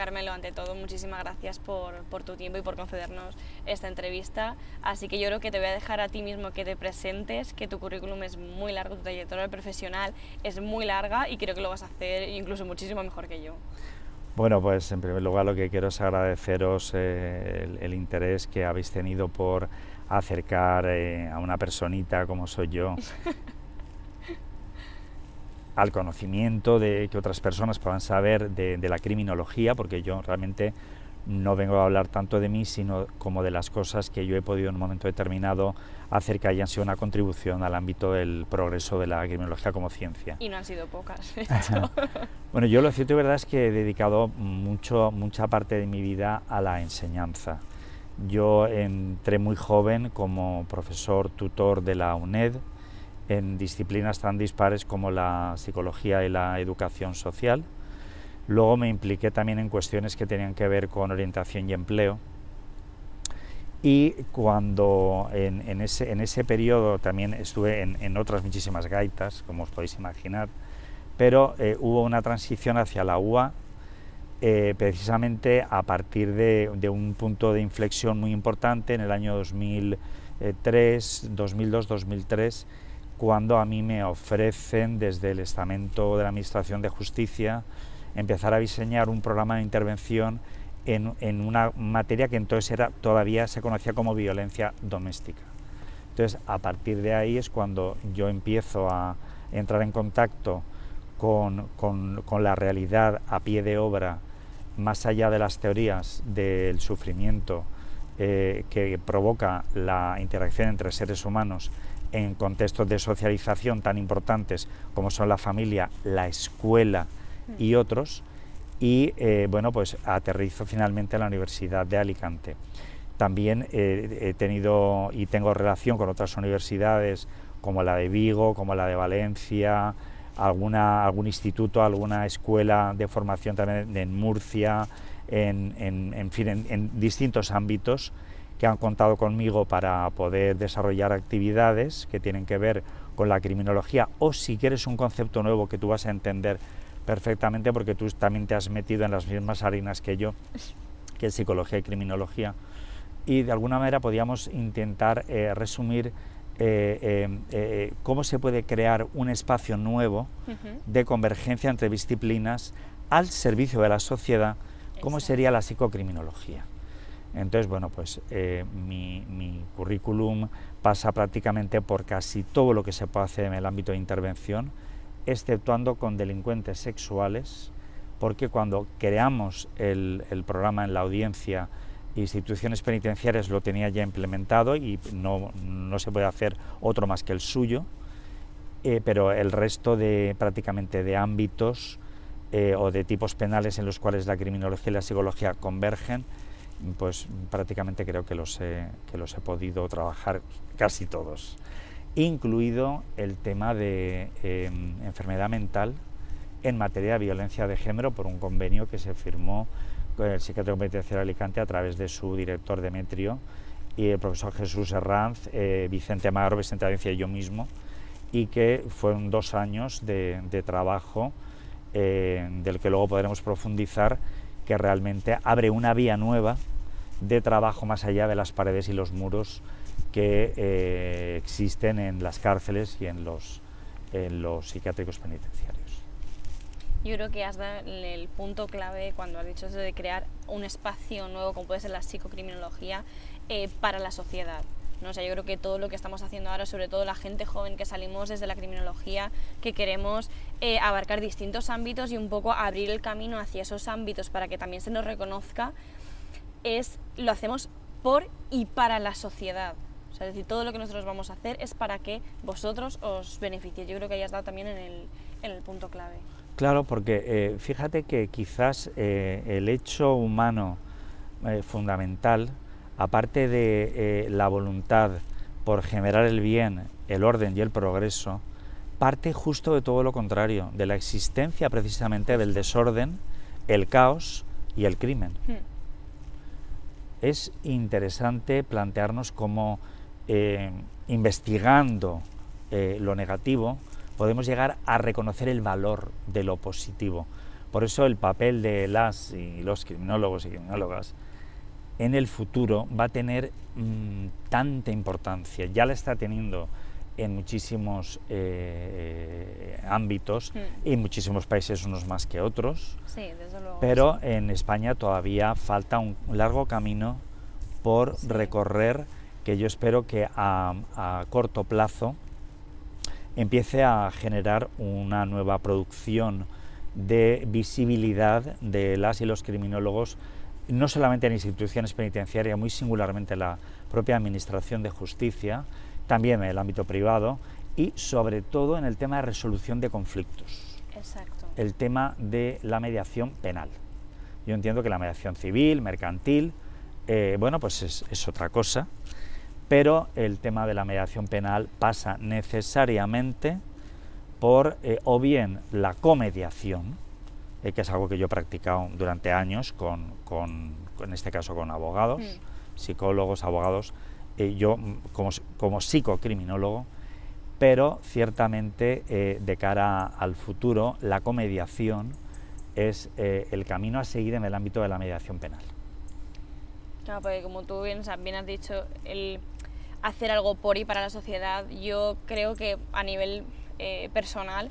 Carmelo, ante todo, muchísimas gracias por tu tiempo y por concedernos esta entrevista. Así que yo creo que te voy a dejar a ti mismo que te presentes, que tu currículum es muy largo, tu trayectoria profesional es muy larga y creo que lo vas a hacer incluso muchísimo mejor que yo. Bueno, pues en primer lugar lo que quiero es agradeceros el interés que habéis tenido por acercar a una personita como soy yo al conocimiento de que otras personas puedan saber de la criminología, porque yo realmente no vengo a hablar tanto de mí, sino como de las cosas que yo he podido en un momento determinado hacer que hayan sido una contribución al ámbito del progreso de la criminología como ciencia. Y no han sido pocas, de hecho. Bueno, yo lo cierto y verdad es que he dedicado mucha parte de mi vida a la enseñanza. Yo entré muy joven como profesor tutor de la UNED en disciplinas tan dispares como la psicología y la educación social. Luego me impliqué también en cuestiones que tenían que ver con orientación y empleo. Y cuando en ese periodo también estuve en otras muchísimas gaitas, como os podéis imaginar, pero hubo una transición hacia la UA precisamente a partir de un punto de inflexión muy importante en el año 2003, 2002, 2003, cuando a mí me ofrecen desde el estamento de la Administración de Justicia empezar a diseñar un programa de intervención en una materia que entonces todavía se conocía como violencia doméstica. Entonces, a partir de ahí es cuando yo empiezo a entrar en contacto con la realidad a pie de obra, más allá de las teorías del sufrimiento que provoca la interacción entre seres humanos en contextos de socialización tan importantes como son la familia, la escuela y otros, y bueno, pues aterrizo finalmente en la Universidad de Alicante. También he tenido y tengo relación con otras universidades como la de Vigo, como la de Valencia, algún instituto, alguna escuela de formación también en Murcia, en fin, en distintos ámbitos que han contado conmigo para poder desarrollar actividades que tienen que ver con la criminología, o si quieres un concepto nuevo que tú vas a entender perfectamente porque tú también te has metido en las mismas harinas que yo, que es psicología y criminología, y de alguna manera podíamos intentar resumir cómo se puede crear un espacio nuevo de convergencia entre disciplinas al servicio de la sociedad, como sería la psicocriminología. Entonces, bueno, pues mi currículum pasa prácticamente por casi todo lo que se puede hacer en el ámbito de intervención, exceptuando con delincuentes sexuales, porque cuando creamos el programa en la audiencia, instituciones penitenciarias lo tenía ya implementado y no se puede hacer otro más que el suyo, pero el resto prácticamente de ámbitos o de tipos penales en los cuales la criminología y la psicología convergen, pues prácticamente creo que los he podido trabajar casi todos, incluido el tema de enfermedad mental en materia de violencia de género por un convenio que se firmó con el psiquiatra penitenciario de Alicante a través de su director Demetrio y el profesor Jesús Herranz, Vicente Magro, Vicente Valencia y yo mismo, y que fueron 2 años de trabajo del que luego podremos profundizar, que realmente abre una vía nueva de trabajo más allá de las paredes y los muros que existen en las cárceles y en los psiquiátricos penitenciarios. Yo creo que has dado el punto clave cuando has dicho eso de crear un espacio nuevo como puede ser la psicocriminología para la sociedad, ¿no? O sea, yo creo que todo lo que estamos haciendo ahora, sobre todo la gente joven que salimos desde la criminología, que queremos abarcar distintos ámbitos y un poco abrir el camino hacia esos ámbitos para que también se nos reconozca, lo hacemos por y para la sociedad. O sea, es decir, todo lo que nosotros vamos a hacer es para que vosotros os beneficiéis. Yo creo que ahí has dado también en el punto clave. Claro, porque fíjate que quizás el hecho humano fundamental, aparte de la voluntad por generar el bien, el orden y el progreso, parte justo de todo lo contrario, de la existencia precisamente del desorden, el caos y el crimen. Es interesante plantearnos cómo investigando lo negativo podemos llegar a reconocer el valor de lo positivo, Por eso el papel de las y los criminólogos y criminólogas en el futuro va a tener tanta importancia, ya la está teniendo en muchísimos ámbitos y en muchísimos países unos más que otros, Sí, desde luego. pero en España todavía falta un largo camino por recorrer, que yo espero que a corto plazo empiece a generar una nueva producción de visibilidad de las y los criminólogos, no solamente en instituciones penitenciarias, muy singularmente en la propia Administración de Justicia, también en el ámbito privado y sobre todo en el tema de resolución de conflictos. Exacto. El tema de la mediación penal. Yo entiendo que la mediación civil, mercantil, bueno, pues es otra cosa, pero el tema de la mediación penal pasa necesariamente por o bien la comediación, que es algo que yo he practicado durante años en este caso con abogados, psicólogos, abogados, yo como psicocriminólogo, pero ciertamente de cara al futuro la comediación es el camino a seguir en el ámbito de la mediación penal. Claro, porque como tú bien has dicho, el hacer algo por y para la sociedad, yo creo que a nivel personal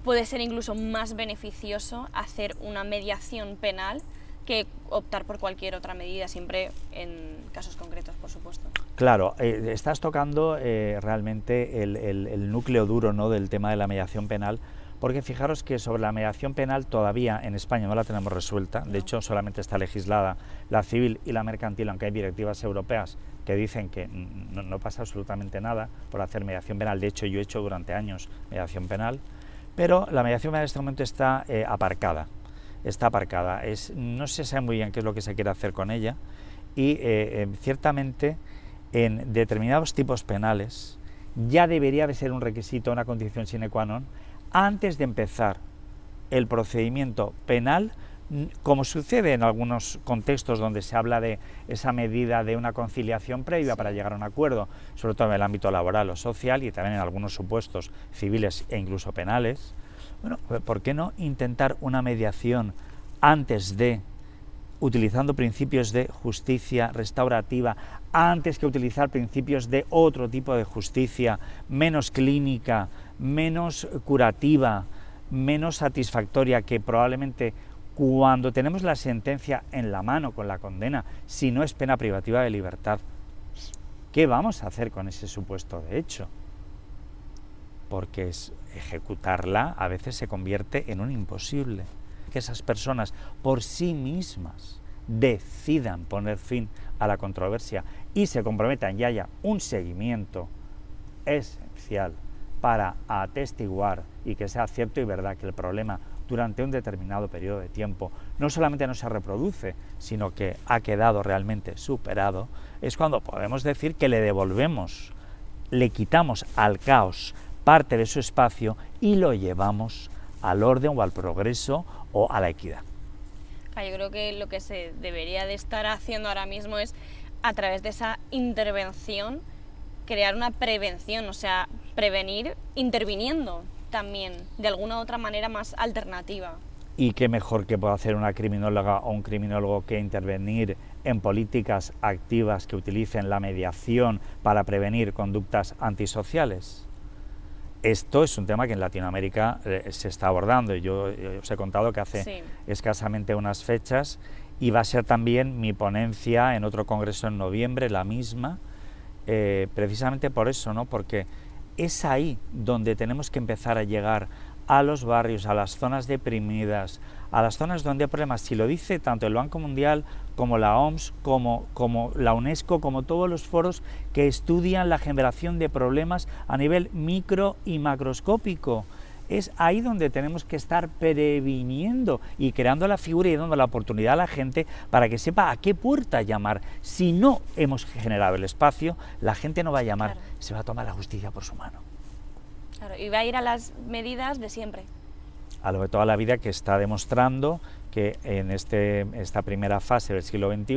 puede ser incluso más beneficioso hacer una mediación penal que optar por cualquier otra medida, siempre en casos concretos, por supuesto. Claro, estás tocando realmente el núcleo duro, ¿no?, del tema de la mediación penal, porque fijaros que sobre la mediación penal todavía en España no la tenemos resuelta, de hecho solamente está legislada la civil y la mercantil, aunque hay directivas europeas que dicen que no pasa absolutamente nada por hacer mediación penal. De hecho yo he hecho durante años mediación penal, pero la mediación penal en este momento está aparcada. No se sabe muy bien qué es lo que se quiere hacer con ella y ciertamente en determinados tipos penales ya debería de ser un requisito, una condición sine qua non, antes de empezar el procedimiento penal, como sucede en algunos contextos donde se habla de esa medida de una conciliación previa para llegar a un acuerdo, sobre todo en el ámbito laboral o social y también en algunos supuestos civiles e incluso penales. Bueno, ¿por qué no intentar una mediación antes de, utilizando principios de justicia restaurativa, antes que utilizar principios de otro tipo de justicia, menos clínica, menos curativa, menos satisfactoria, que probablemente cuando tenemos la sentencia en la mano con la condena, si no es pena privativa de libertad, ¿qué vamos a hacer con ese supuesto de hecho? Porque ejecutarla a veces se convierte en un imposible. Que esas personas por sí mismas decidan poner fin a la controversia y se comprometan y haya un seguimiento esencial para atestiguar y que sea cierto y verdad que el problema durante un determinado periodo de tiempo no solamente no se reproduce, sino que ha quedado realmente superado, es cuando podemos decir que le devolvemos, le quitamos al caos parte de su espacio y lo llevamos al orden o al progreso o a la equidad. Yo creo que lo que se debería de estar haciendo ahora mismo es, a través de esa intervención, crear una prevención, o sea, prevenir interviniendo también, de alguna u otra manera más alternativa. Y qué mejor que pueda hacer una criminóloga o un criminólogo que intervenir en políticas activas que utilicen la mediación para prevenir conductas antisociales. Esto es un tema que en Latinoamérica se está abordando. Yo os he contado que hace escasamente unas fechas iba a ser también mi ponencia en otro congreso en noviembre, la misma, precisamente por eso, ¿no? Porque es ahí donde tenemos que empezar a llegar a los barrios, a las zonas deprimidas, a las zonas donde hay problemas. Si lo dice tanto el Banco Mundial como la OMS, como la UNESCO, como todos los foros que estudian la generación de problemas a nivel micro y macroscópico. Es ahí donde tenemos que estar previniendo y creando la figura y dando la oportunidad a la gente para que sepa a qué puerta llamar. Si no hemos generado el espacio, la gente no va a llamar, claro, se va a tomar la justicia por su mano. Claro, y va a ir a las medidas de siempre. A lo de toda la vida, que está demostrando que en esta primera fase del siglo XXI,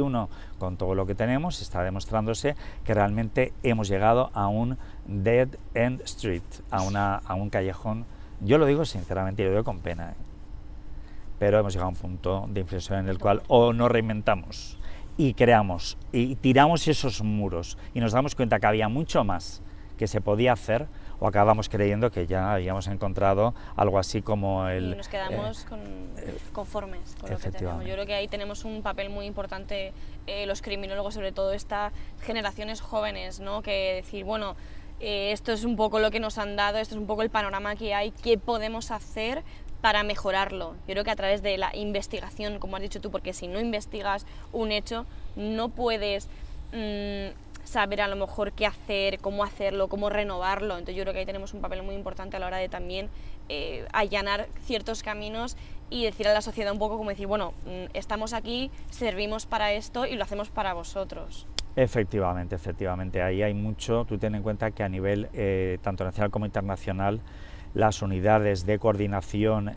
con todo lo que tenemos, está demostrándose que realmente hemos llegado a un dead end street, a un callejón. Yo lo digo sinceramente y lo digo con pena, pero hemos llegado a un punto de inflexión en el cual o nos reinventamos y creamos y tiramos esos muros y nos damos cuenta que había mucho más que se podía hacer, o acabamos creyendo que ya habíamos encontrado algo así como el... Y nos quedamos conformes con lo que tenemos. Yo creo que ahí tenemos un papel muy importante, los criminólogos, sobre todo estas generaciones jóvenes, ¿no? Que decir, bueno, esto es un poco lo que nos han dado, esto es un poco el panorama que hay, ¿qué podemos hacer para mejorarlo? Yo creo que a través de la investigación, como has dicho tú, porque si no investigas un hecho, no puedes saber a lo mejor qué hacer, cómo hacerlo, cómo renovarlo. Entonces yo creo que ahí tenemos un papel muy importante a la hora de también allanar ciertos caminos y decir a la sociedad un poco como decir, bueno, estamos aquí, servimos para esto y lo hacemos para vosotros. Efectivamente, ahí hay mucho. Tú ten en cuenta que a nivel tanto nacional como internacional, las unidades de coordinación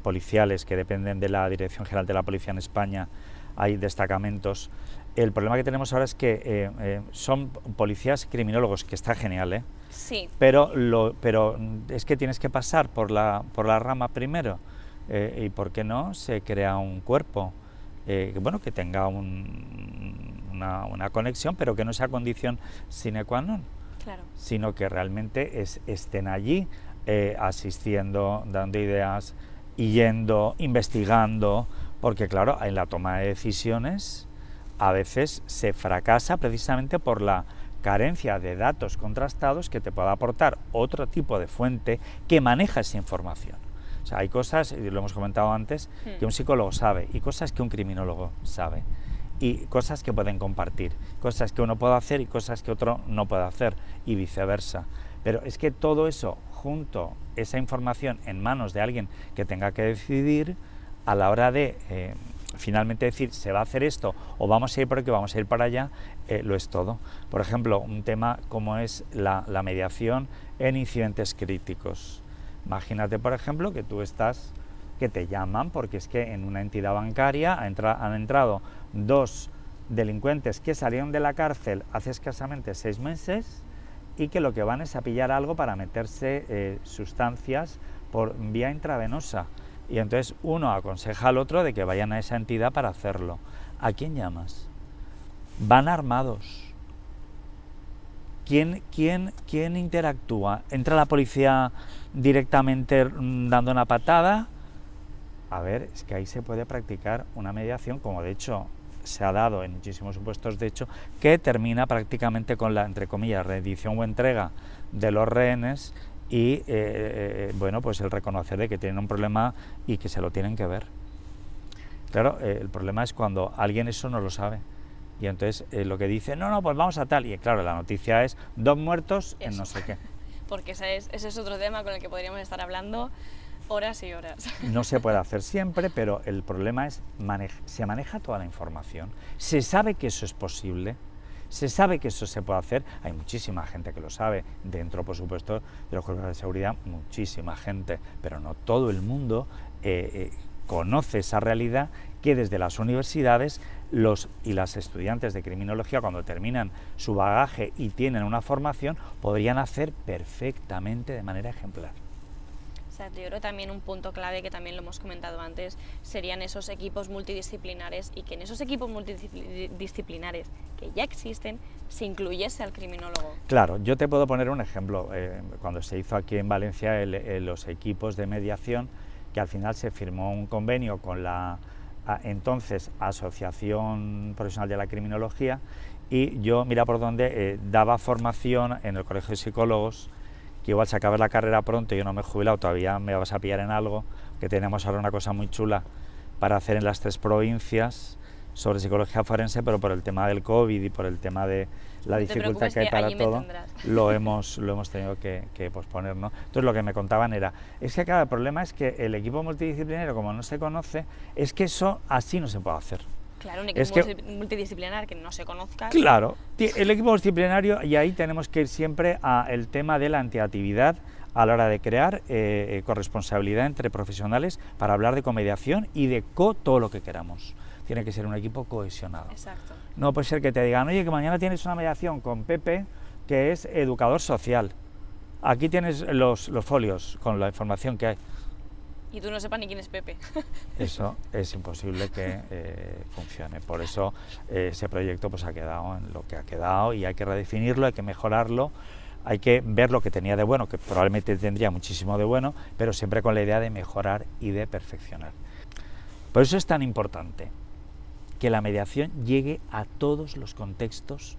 policiales que dependen de la Dirección General de la Policía en España, hay destacamentos. El problema que tenemos ahora es que son policías criminólogos, que está genial, Sí. Pero es que tienes que pasar por la rama primero. ¿Y por qué no se crea un cuerpo que tenga una conexión, pero que no sea condición sine qua non? Claro. Sino que realmente estén allí asistiendo, dando ideas, yendo, investigando, porque claro, en la toma de decisiones a veces se fracasa precisamente por la carencia de datos contrastados que te pueda aportar otro tipo de fuente que maneja esa información. O sea, hay cosas, y lo hemos comentado antes, que un psicólogo sabe, y cosas que un criminólogo sabe, y cosas que pueden compartir, cosas que uno puede hacer y cosas que otro no puede hacer, y viceversa. Pero es que todo eso, junto esa información en manos de alguien que tenga que decidir, a la hora de finalmente decir, se va a hacer esto, o vamos a ir por aquí, vamos a ir para allá, lo es todo. Por ejemplo, un tema como es la mediación en incidentes críticos. Imagínate, por ejemplo, que tú que te llaman porque es que en una entidad bancaria han entrado 2 delincuentes que salieron de la cárcel hace escasamente 6 meses y que lo que van es a pillar algo para meterse sustancias por vía intravenosa. Y entonces uno aconseja al otro de que vayan a esa entidad para hacerlo. ¿A quién llamas? Van armados. ¿Quién interactúa? ¿Entra la policía directamente dando una patada? A ver, es que ahí se puede practicar una mediación, como de hecho se ha dado en muchísimos supuestos de hecho, que termina prácticamente con la, entre comillas, rendición o entrega de los rehenes y, pues el reconocer de que tienen un problema y que se lo tienen que ver. Claro, el problema es cuando alguien eso no lo sabe. Y entonces lo que dice, no, pues vamos a tal, y claro, la noticia es 2 muertos en no sé qué. Porque ese es otro tema con el que podríamos estar hablando horas y horas. No se puede hacer siempre, pero el problema es, se maneja toda la información, se sabe que eso es posible, se sabe que eso se puede hacer, hay muchísima gente que lo sabe, dentro por supuesto de los cuerpos de seguridad, muchísima gente, pero no todo el mundo conoce esa realidad que desde las universidades y las estudiantes de criminología, cuando terminan su bagaje y tienen una formación, podrían hacer perfectamente de manera ejemplar. Exacto, yo creo que también un punto clave, que también lo hemos comentado antes, serían esos equipos multidisciplinares, y que en esos equipos multidisciplinares que ya existen se incluyese al criminólogo. Claro, yo te puedo poner un ejemplo. Cuando se hizo aquí en Valencia los equipos de mediación, que al final se firmó un convenio con la entonces Asociación Profesional de la Criminología, y yo, mira por dónde, daba formación en el Colegio de Psicólogos, que igual se acaba la carrera pronto, yo no me he jubilado, todavía me vas a pillar en algo, que tenemos ahora una cosa muy chula para hacer en las 3 provincias sobre psicología forense, pero por el tema del COVID y por el tema de la dificultad que hay para todo, lo hemos tenido que posponer, ¿no? Entonces lo que me contaban era, es que claro, el problema es que el equipo multidisciplinario, como no se conoce, es que eso así no se puede hacer. Claro, un equipo multidisciplinar que no se conozca. Claro, el equipo disciplinario, y ahí tenemos que ir siempre al tema de la antiactividad a la hora de crear corresponsabilidad entre profesionales para hablar de comediación y de todo lo que queramos. Tiene que ser un equipo cohesionado. Exacto. No puede ser que te digan, oye, que mañana tienes una mediación con Pepe, que es educador social. Aquí tienes los folios con la información que hay. Y tú no sepas ni quién es Pepe. Eso es imposible que funcione. Por eso ese proyecto pues ha quedado en lo que ha quedado y hay que redefinirlo, hay que mejorarlo, hay que ver lo que tenía de bueno, que probablemente tendría muchísimo de bueno, pero siempre con la idea de mejorar y de perfeccionar. Por eso es tan importante que la mediación llegue a todos los contextos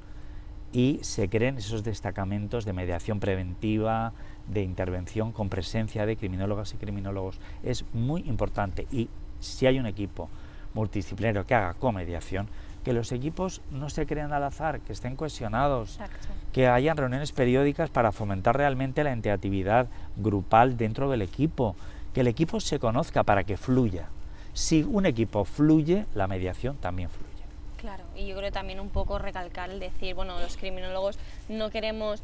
y se creen esos destacamentos de mediación preventiva, de intervención con presencia de criminólogas y criminólogos. Es muy importante, y si hay un equipo multidisciplinario que haga comediación, que los equipos no se creen al azar, que estén cohesionados, Exacto. que hayan reuniones periódicas para fomentar realmente la interactividad grupal dentro del equipo, que el equipo se conozca para que fluya. Si un equipo fluye, la mediación también fluye. Claro, y yo creo también un poco recalcar el decir, bueno, los criminólogos no queremos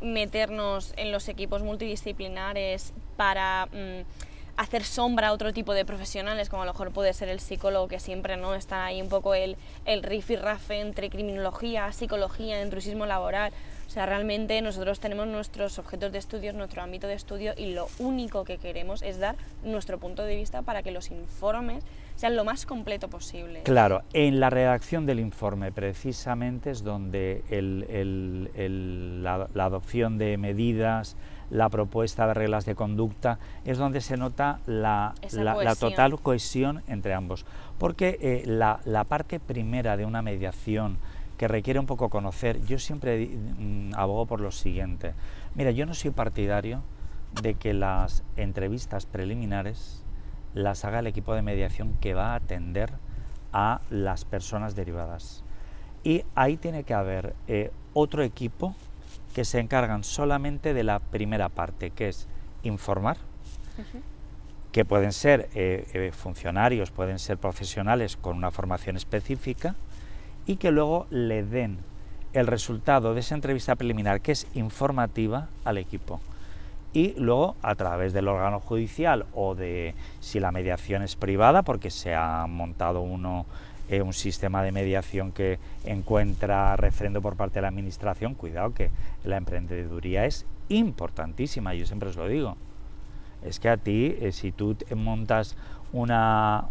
meternos en los equipos multidisciplinares para hacer sombra a otro tipo de profesionales, como a lo mejor puede ser el psicólogo, que siempre no está ahí un poco el rifirrafe entre criminología, psicología, intrusismo laboral. O sea, realmente nosotros tenemos nuestros objetos de estudio, nuestro ámbito de estudio, y lo único que queremos es dar nuestro punto de vista para que los informes sean lo más completo posible. Claro, en la redacción del informe precisamente es donde la adopción de medidas, la propuesta de reglas de conducta, es donde se nota la total cohesión entre ambos. Porque la parte primera de una mediación, que requiere un poco conocer, yo siempre abogo por lo siguiente. Mira, yo no soy partidario de que las entrevistas preliminares las haga el equipo de mediación que va a atender a las personas derivadas. Y ahí tiene que haber otro equipo que se encargan solamente de la primera parte, que es informar, que pueden ser funcionarios, pueden ser profesionales con una formación específica, y que luego le den el resultado de esa entrevista preliminar, que es informativa, al equipo. Y luego, a través del órgano judicial o de, si la mediación es privada, porque se ha montado un sistema de mediación que encuentra refrendo por parte de la administración, cuidado que la emprendeduría es importantísima, yo siempre os lo digo. Es que a ti, si tú montas una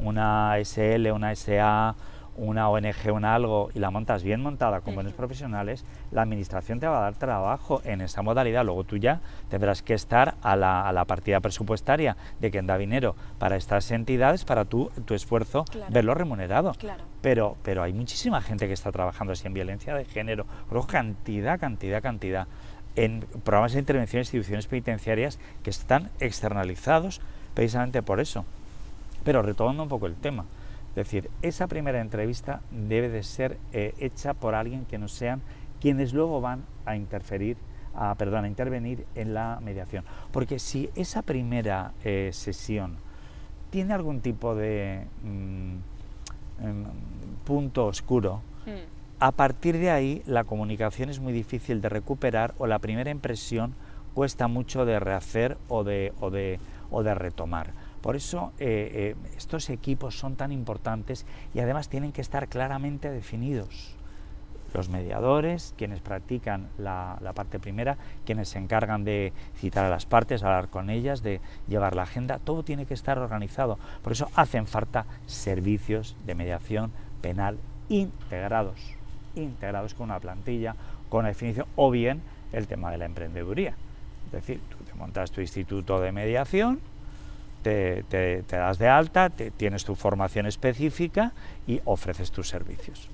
SL, una SA, una ONG, algo, y la montas bien montada con buenos profesionales, la administración te va a dar trabajo en esa modalidad. Luego tú ya tendrás que estar a la partida presupuestaria de quien da dinero para estas entidades, para tu esfuerzo, verlo remunerado. Claro. Pero hay muchísima gente que está trabajando así en violencia de género, cantidad en programas de intervención en instituciones penitenciarias que están externalizados precisamente por eso. Pero retomando un poco el tema, es decir, esa primera entrevista debe de ser hecha por alguien que no sean quienes luego van a intervenir en la mediación. Porque si esa primera sesión tiene algún tipo de punto oscuro, a partir de ahí la comunicación es muy difícil de recuperar, o la primera impresión cuesta mucho de rehacer o de retomar. Por eso estos equipos son tan importantes y además tienen que estar claramente definidos. Los mediadores, quienes practican la parte primera, quienes se encargan de citar a las partes, hablar con ellas, de llevar la agenda, todo tiene que estar organizado. Por eso hacen falta servicios de mediación penal integrados con una plantilla, con una definición, o bien el tema de la emprendeduría. Es decir, tú te montas tu instituto de mediación, te das de alta, tienes tu formación específica y ofreces tus servicios.